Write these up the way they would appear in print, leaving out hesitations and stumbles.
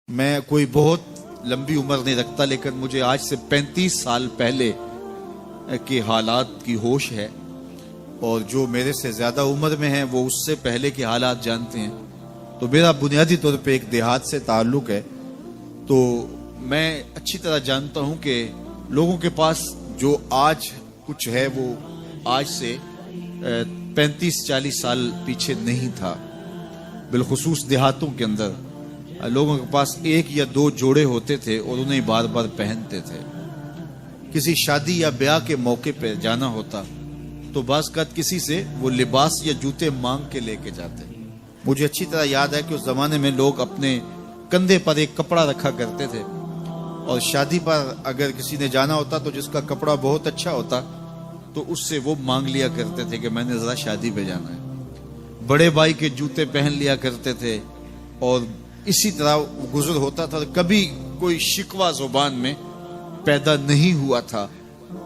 میں کوئی بہت لمبی عمر نہیں رکھتا، لیکن مجھے آج سے 35 سال پہلے کے حالات کی ہوش ہے، اور جو میرے سے زیادہ عمر میں ہیں وہ اس سے پہلے کے حالات جانتے ہیں۔ تو میرا بنیادی طور پہ ایک دیہات سے تعلق ہے، تو میں اچھی طرح جانتا ہوں کہ لوگوں کے پاس جو آج کچھ ہے وہ آج سے 35-40 سال پیچھے نہیں تھا۔ بالخصوص دیہاتوں کے اندر لوگوں کے پاس 1 یا 2 جوڑے ہوتے تھے اور انہیں بار بار پہنتے تھے۔ کسی شادی یا بیاہ کے موقع پہ جانا ہوتا تو بعض اوقات کسی سے وہ لباس یا جوتے مانگ کے لے کے جاتے۔ مجھے اچھی طرح یاد ہے کہ اس زمانے میں لوگ اپنے کندھے پر ایک کپڑا رکھا کرتے تھے، اور شادی پر اگر کسی نے جانا ہوتا تو جس کا کپڑا بہت اچھا ہوتا تو اس سے وہ مانگ لیا کرتے تھے کہ میں نے ذرا شادی پہ جانا ہے۔ بڑے بھائی کے جوتے پہن لیا کرتے تھے، اور اسی طرح گزر ہوتا تھا۔ کبھی کوئی شکوہ زبان میں پیدا نہیں ہوا تھا،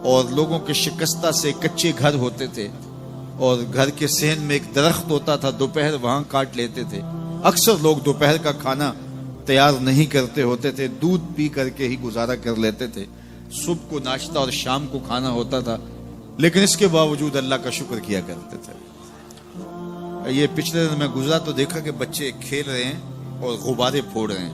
اور لوگوں کے شکستہ سے کچے گھر ہوتے تھے، اور گھر کے صحن میں ایک درخت ہوتا تھا، دوپہر وہاں کاٹ لیتے تھے۔ اکثر لوگ دوپہر کا کھانا تیار نہیں کرتے ہوتے تھے، دودھ پی کر کے ہی گزارا کر لیتے تھے۔ صبح کو ناشتہ اور شام کو کھانا ہوتا تھا، لیکن اس کے باوجود اللہ کا شکر کیا کرتے تھے۔ یہ پچھلے دن میں گزرا تو دیکھا کہ بچے کھیل رہے ہیں اور غبارے پھوڑ رہے ہیں،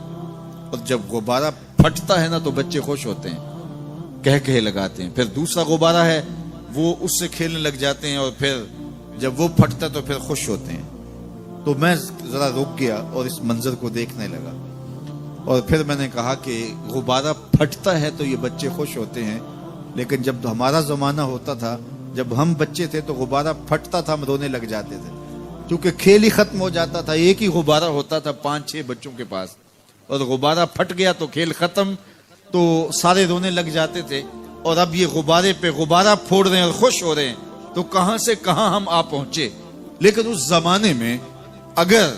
اور جب غبارہ پھٹتا ہے نا تو بچے خوش ہوتے ہیں، کہہ لگاتے ہیں۔ پھر دوسرا غبارہ ہے وہ اس سے کھیلنے لگ جاتے ہیں، اور پھر جب وہ پھٹتا تو پھر خوش ہوتے ہیں۔ تو میں ذرا رک گیا اور اس منظر کو دیکھنے لگا، اور پھر میں نے کہا کہ غبارہ پھٹتا ہے تو یہ بچے خوش ہوتے ہیں، لیکن جب ہمارا زمانہ ہوتا تھا، جب ہم بچے تھے تو غبارہ پھٹتا تھا، ہم رونے لگ جاتے تھے، کیونکہ کھیل ہی ختم ہو جاتا تھا۔ ایک ہی غبارہ ہوتا تھا 5-6 بچوں کے پاس، اور غبارہ پھٹ گیا تو کھیل ختم، تو سارے رونے لگ جاتے تھے۔ اور اب یہ غبارے پہ غبارہ پھوڑ رہے ہیں اور خوش ہو رہے ہیں، تو کہاں سے کہاں ہم آ پہنچے۔ لیکن اس زمانے میں اگر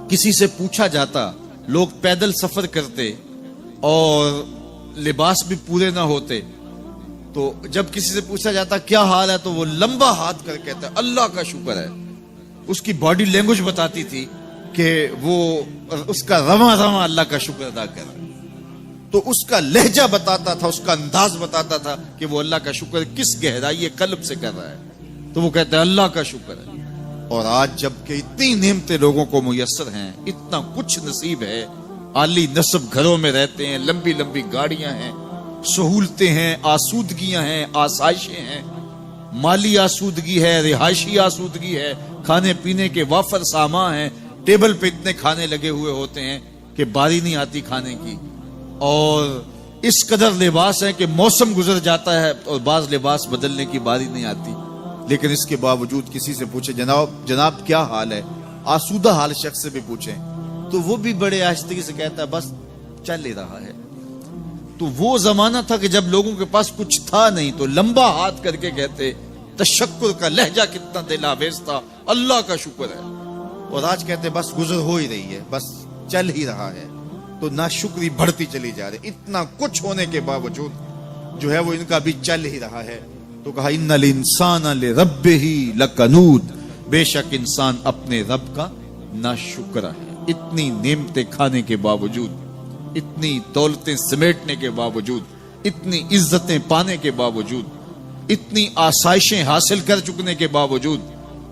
کسی سے پوچھا جاتا، لوگ پیدل سفر کرتے اور لباس بھی پورے نہ ہوتے، تو جب کسی سے پوچھا جاتا کیا حال ہے تو وہ لمبا ہاتھ کر کہتا ہے اللہ کا شکر ہے۔ اس کی باڈی لینگویج بتاتی تھی کہ وہ اس کا رواں رواں اللہ کا شکر ادا کر رہا ہے، تو اس کا لہجہ بتاتا تھا، اس کا انداز بتاتا تھا کہ وہ اللہ کا شکر کس گہرائی قلب سے کر رہا ہے، تو وہ کہتا ہے اللہ کا شکر ہے۔ اور آج جب کہ اتنی نعمتیں لوگوں کو میسر ہیں، اتنا کچھ نصیب ہے، عالی نصب گھروں میں رہتے ہیں، لمبی لمبی گاڑیاں ہیں، سہولتیں ہیں، آسودگیاں ہیں، آسائشیں ہیں، مالی آسودگی ہے، رہائشی آسودگی ہے، کھانے پینے کے وافر سامان ہیں، ٹیبل پہ اتنے کھانے لگے ہوئے ہوتے ہیں کہ باری نہیں آتی کھانے کی، اور اس قدر لباس ہے کہ موسم گزر جاتا ہے اور بعض لباس بدلنے کی باری نہیں آتی۔ لیکن اس کے باوجود کسی سے پوچھے جناب کیا حال ہے، آسودہ حال شخص سے بھی پوچھیں تو وہ بھی بڑے آہستگی سے کہتا ہے بس چل ہی رہا ہے۔ تو وہ زمانہ تھا کہ جب لوگوں کے پاس کچھ تھا نہیں تو لمبا ہاتھ کر کے کہتے، تشکر کا لہجہ کتنا دل آویز تھا، اللہ کا شکر ہے۔ اور آج کہتے بس گزر ہو ہی رہی ہے، بس چل ہی رہا ہے، تو ناشکری بڑھتی چلی جا رہی۔ اتنا کچھ ہونے کے باوجود جو ہے وہ ان کا بھی چل ہی رہا ہے۔ تو کہا ان الانسان لربہ لکنود، بے شک انسان اپنے رب کا ناشکر ہے۔ اتنی نعمتیں کھانے کے باوجود، اتنی دولتیں سمیٹنے کے باوجود، اتنی عزتیں پانے کے باوجود، اتنی آسائشیں حاصل کر چکنے کے باوجود،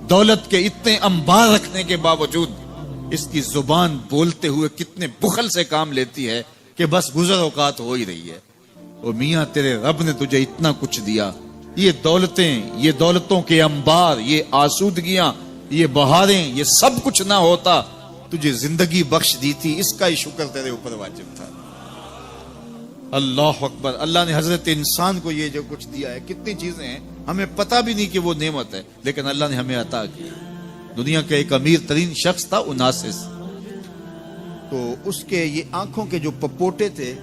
دولت کے اتنے انبار رکھنے کے باوجود، اس کی زبان بولتے ہوئے کتنے بخل سے کام لیتی ہے کہ بس گزر اوقات ہو ہی رہی ہے۔ اور میاں تیرے رب نے تجھے اتنا کچھ دیا، یہ دولتیں، یہ دولتوں کے انبار، یہ آسودگیاں، یہ بہاریں، یہ سب کچھ نہ ہوتا، تجھے زندگی بخش دی تھی، اس کا ہی شکر تیرے اوپر واجب تھا۔ اللہ اکبر۔ اللہ نے حضرت انسان کو یہ جو کچھ دیا ہے، کتنی چیزیں ہیں ہمیں پتہ بھی نہیں کہ وہ نعمت ہے، لیکن اللہ نے ہمیں عطا کی۔ دنیا کا ایک امیر ترین شخص تھا اناسس، تو اس کے یہ آنکھوں کے جو پپوٹے تھے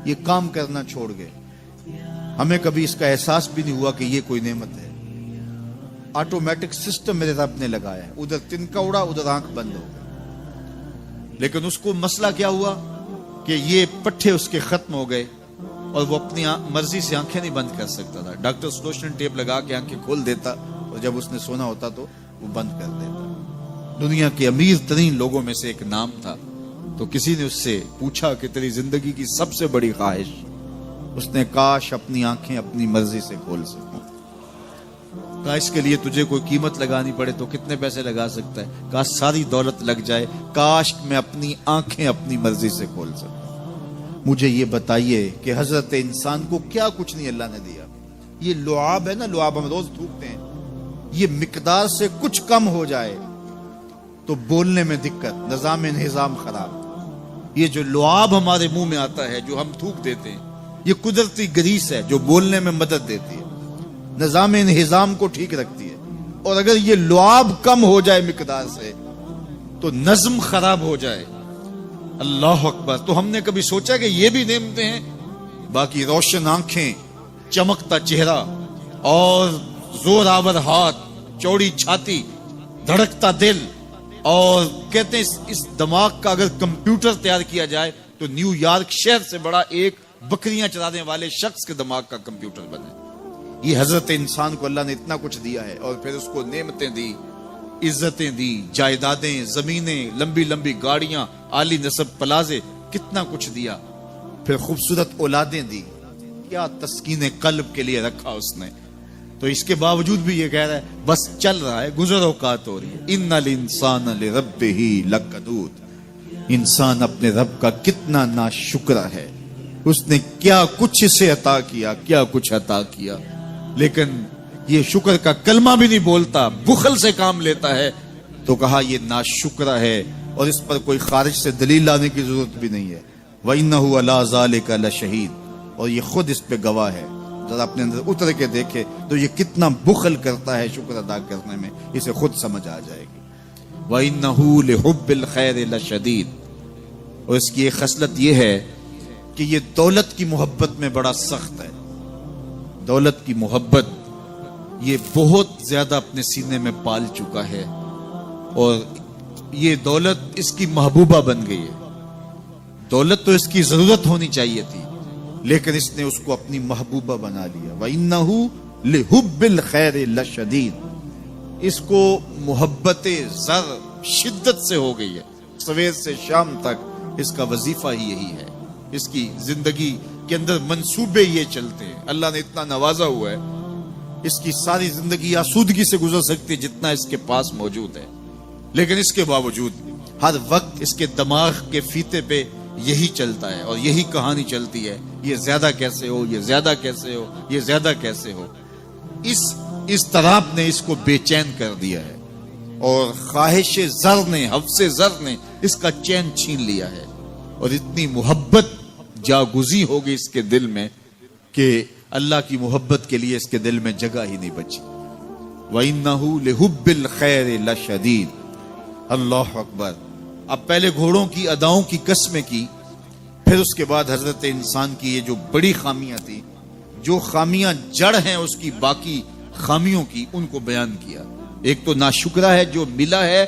یہ کام کرنا چھوڑ گئے۔ ہمیں کبھی اس کا احساس بھی نہیں ہوا کہ یہ کوئی نعمت ہے۔ آٹومیٹک سسٹم میرے رب نے لگایا ہے، ادھر تنکا اڑا ادھر آنکھ بند ہو گئی، لیکن اس کو مسئلہ کیا ہوا کہ یہ پٹھے اس کے ختم ہو گئے، اور وہ اپنی مرضی سے آنکھیں نہیں بند کر سکتا تھا۔ ڈاکٹر سلوشن ٹیپ لگا کے آنکھیں کھول دیتا، اور جب اس نے سونا ہوتا تو وہ بند کر دیتا۔ دنیا کے امیر ترین لوگوں میں سے ایک نام تھا، تو کسی نے اس سے پوچھا کہ تیری زندگی کی سب سے بڑی خواہش؟ اس نے کاش اپنی آنکھیں اپنی مرضی سے کھول سکوں. کہا اس کے لیے تجھے کوئی قیمت لگانی پڑے تو کتنے پیسے لگا سکتا ہے؟ کہا ساری دولت لگ جائے، کاش میں اپنی آنکھیں اپنی مرضی سے کھول سکوں. مجھے یہ بتائیے کہ حضرت انسان کو کیا کچھ نہیں اللہ نے دیا. یہ لعاب ہے نا، لعاب ہم روز تھوکتے ہیں، یہ مقدار سے کچھ کم ہو جائے تو بولنے میں دقت، نظام انہضام خراب. یہ جو لعاب ہمارے منہ میں آتا ہے جو ہم تھوک دیتے ہیں، یہ قدرتی گریس ہے جو بولنے میں مدد دیتی ہے، نظام انہضام کو ٹھیک رکھتی ہے. اور اگر یہ لعاب کم ہو جائے مقدار سے تو نظم خراب ہو جائے. اللہ اکبر. تو ہم نے کبھی سوچا کہ یہ بھی نعمتیں ہیں؟ باقی روشن آنکھیں، چمکتا چہرہ اور زور آور ہاتھ، چوڑی چھاتی، دھڑکتا دل، اور کہتے ہیں اس دماغ کا اگر کمپیوٹر تیار کیا جائے تو نیو یارک شہر سے بڑا ایک بکریاں چرانے والے شخص کے دماغ کا کمپیوٹر بنے. یہ حضرت انسان کو اللہ نے اتنا کچھ دیا ہے، اور پھر اس کو نعمتیں دی، عزتیں دی، جائیدادیں، زمینیں، لمبی لمبی گاڑیاں، عالی نسب پلازے، کتنا کچھ دیا. پھر خوبصورت اولادیں دی، کیا تسکین قلب کے لیے رکھا اس نے. تو اس کے باوجود بھی یہ کہہ رہا ہے بس چل رہا ہے، گزر اوقات ہو رہی ہے. ان الانسان لربہ لکنود. انسان اپنے رب کا کتنا ناشکرا ہے. اس نے کیا کچھ اسے عطا کیا، کیا کچھ عطا کیا، لیکن یہ شکر کا کلمہ بھی نہیں بولتا، بخل سے کام لیتا ہے. تو کہا یہ ناشکرا ہے، اور اس پر کوئی خارج سے دلیل لانے کی ضرورت بھی نہیں ہے. وَإِنَّهُ عَلَىٰ ذَلِكَ لَشَهِيدٌ. اور یہ خود اس پہ گواہ ہے. ذرا اپنے اندر اتر کے دیکھے تو یہ کتنا بخل کرتا ہے شکر ادا کرنے میں، اسے خود سمجھ آ جائے گی. وَإِنَّهُ لِحُبِّ الْخَيْرِ لَشَدِيدٌ. اور اس کی ایک خصلت یہ ہے کہ یہ دولت کی محبت میں بڑا سخت ہے. دولت کی محبت یہ بہت زیادہ اپنے سینے میں پال چکا ہے، اور یہ دولت اس کی محبوبہ بن گئی ہے. دولت تو اس کی ضرورت ہونی چاہیے تھی، لیکن اس نے اس کو اپنی محبوبہ بنا لیا. وَإِنَّهُ لِحُبِّ الْخَيْرِ لَشَدِيدٌ. اس کو محبت زر شدت سے ہو گئی ہے. سویر سے شام تک اس کا وظیفہ ہی یہی ہے. اس کی زندگی کے اندر منصوبے یہ چلتے ہیں. اللہ نے اتنا نوازا ہوا ہے، اس کی ساری زندگی آسودگی سے گزر سکتی ہے جتنا اس کے پاس موجود ہے. لیکن اس کے باوجود ہر وقت اس کے دماغ کے فیتے پہ یہی چلتا ہے، اور یہی کہانی چلتی ہے، یہ زیادہ کیسے ہو، یہ زیادہ کیسے ہو، یہ زیادہ کیسے ہو. اس اضطراب نے اس کو بے چین کر دیا ہے، اور خواہش زر نے، حفظ زر نے اس کا چین چھین لیا ہے. اور اتنی محبت جاگزی ہوگی اس کے دل میں کہ اللہ کی محبت کے لیے اس کے دل میں جگہ ہی نہیں بچی. وَإِنَّهُ لِحُبِّ الْخَيْرِ لَشَدِيدٌ. اللہ اکبر. اب پہلے گھوڑوں کی اداؤں کی قسمیں کی، پھر اس کے بعد حضرت انسان کی یہ جو بڑی خامیاں تھی، جو خامیاں جڑ ہیں اس کی باقی خامیوں کی، ان کو بیان کیا. ایک تو ناشکرا ہے، جو ملا ہے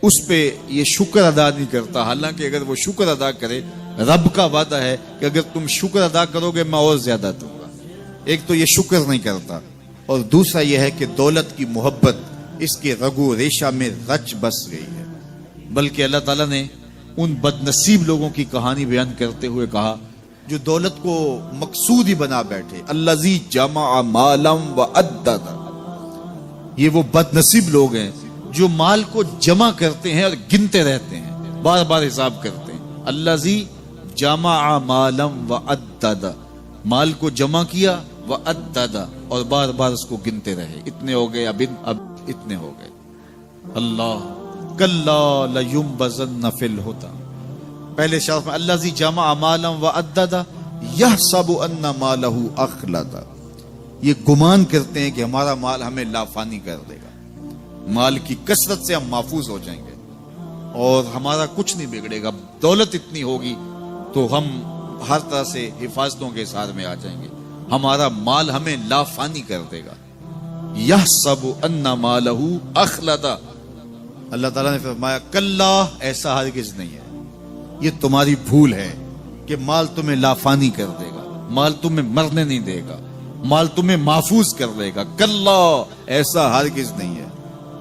اس پہ یہ شکر ادا نہیں کرتا، حالانکہ اگر وہ شکر ادا کرے، رب کا وعدہ ہے کہ اگر تم شکر ادا کرو گے میں اور زیادہ دوں گا. ایک تو یہ شکر نہیں کرتا، اور دوسرا یہ ہے کہ دولت کی محبت اس کے رگو ریشہ میں رچ بس گئی ہے. بلکہ اللہ تعالیٰ نے ان بد نصیب لوگوں کی کہانی بیان کرتے ہوئے کہا جو دولت کو مقصود ہی بنا بیٹھے. الذی جمع مالا وعدد. یہ وہ بد نصیب لوگ ہیں جو مال کو جمع کرتے ہیں اور گنتے رہتے ہیں، بار بار حساب کرتے ہیں. الذی جمع مالا وعدد. مال کو جمع کیا، وعدد، اور بار بار اس کو گنتے رہے. اتنے ہو گئے، اب اتنے ہو گئے. اللہ کلا لینبذن فی الحطام. پہلے شرف میں الذی جمع مالا وعدد یحسب ان مالہ اخلد. یہ گمان کرتے ہیں کہ ہمارا مال ہمیں لافانی کر دے گا، مال کی کثرت سے ہم محفوظ ہو جائیں گے اور ہمارا کچھ نہیں بگڑے گا. دولت اتنی ہوگی تو ہم ہر طرح سے حفاظتوں کے ساتھ میں آ جائیں گے، ہمارا مال ہمیں لافانی کر دے گا. یحسب ان مالہ اخلد. اللہ تعالیٰ نے فرمایا کلا، ایسا ہرگز نہیں ہے، یہ تمہاری بھول ہے کہ مال تمہیں لافانی کر دے گا، مال تمہیں مرنے نہیں دے گا، مال تمہیں محفوظ کر دے گا. کلا، ایسا ہرگز نہیں ہے،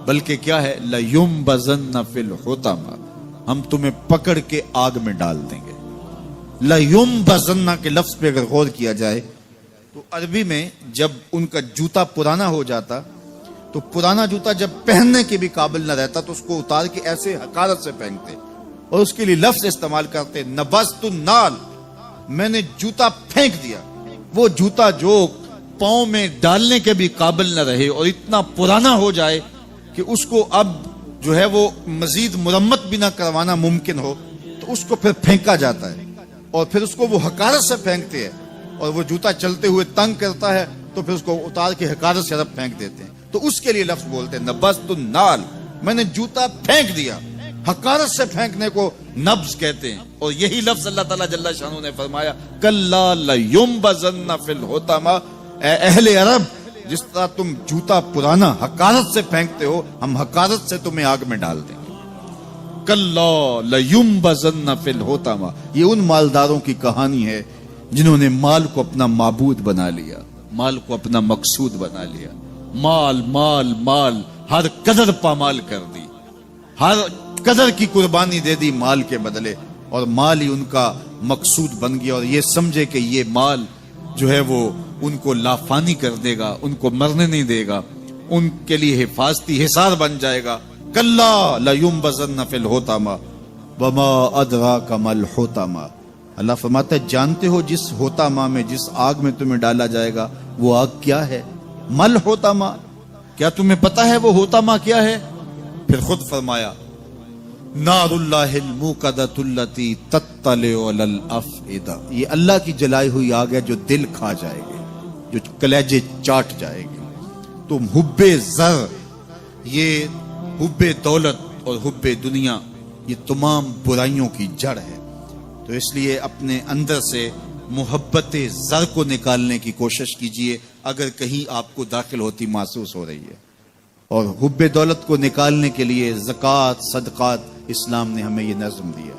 بلکہ کیا ہے، لَيُنبَذَنَّ فِي الْحُطَمَةِ. ہم تمہیں پکڑ کے آگ میں ڈال دیں گے. لَيُنبَذَنَّ کے لفظ پہ اگر غور کیا جائے تو عربی میں جب ان کا جوتا پرانا ہو جاتا تو پرانا جوتا جب پہننے کے بھی قابل نہ رہتا تو اس کو اتار کے ایسے حقارت سے پھینکتے اور اس کے لیے لفظ استعمال کرتے نبذت النال، میں نے جوتا پھینک دیا. وہ جوتا جو پاؤں میں ڈالنے کے بھی قابل نہ رہے اور اتنا پرانا ہو جائے کہ اس کو اب جو ہے وہ مزید مرمت بھی نہ کروانا ممکن ہو تو اس کو پھر پھینکا جاتا ہے اور پھر اس کو وہ حقارت سے پھینکتے ہیں اور وہ جوتا چلتے ہوئے تنگ کرتا ہے تو پھر اس کو اتار کے حقارت سے رب پھینک دیتے ہیں. تو اس کے لیے لفظ بولتے ہیں نبذت النال، میں نے جوتا پھینک دیا. حقارت سے پھینکنے کو نبض کہتے ہیں اور یہی لفظ اللہ تعالیٰ جل شانہ نے فرمایا کلا لینبذن فی الحطمہ. اے اہل عرب، جس طرح تم جوتا پرانا حقارت سے پھینکتے ہو ہم حقارت سے تمہیں آگ میں ڈال دیں گے. کلا لینبذن فی الحطمہ. یہ ان مالداروں کی کہانی ہے جنہوں نے مال کو اپنا معبود بنا لیا، مال کو اپنا مقصود بنا لیا. مال مال مال، ہر قدر پامال کر دی، ہر قدر کی قربانی دے دی مال کے بدلے اور مال ہی ان کا مقصود بن گیا اور یہ سمجھے کہ یہ مال جو ہے وہ ان کو لافانی کر دے گا، ان کو مرنے نہیں دے گا، ان کے لیے حفاظتی حصار بن جائے گا. کلا لینبذن فی الحطمہ وما ادراک ما الحطمہ. اللہ فرماتا ہے جانتے ہو جس حطمہ میں، جس آگ میں تمہیں ڈالا جائے گا وہ آگ کیا ہے؟ مل حطمہ، کیا تمہیں پتا ہے وہ حطمہ کیا ہے؟ پھر خود فرمایا نار اللہ الموقدۃ التی تطلع علی الافئدہ. یہ اللہ کی جلائی ہوئی آگ ہے جو دل کھا جائے گی، جو کلیجے چاٹ جائے گی. تو حب زر، یہ حب دولت اور حب دنیا یہ تمام برائیوں کی جڑ ہے. تو اس لیے اپنے اندر سے محبت زر کو نکالنے کی کوشش کیجئے اگر کہیں آپ کو داخل ہوتی محسوس ہو رہی ہے. اور حب دولت کو نکالنے کے لیے زکوٰۃ صدقات اسلام نے ہمیں یہ نظم دیا.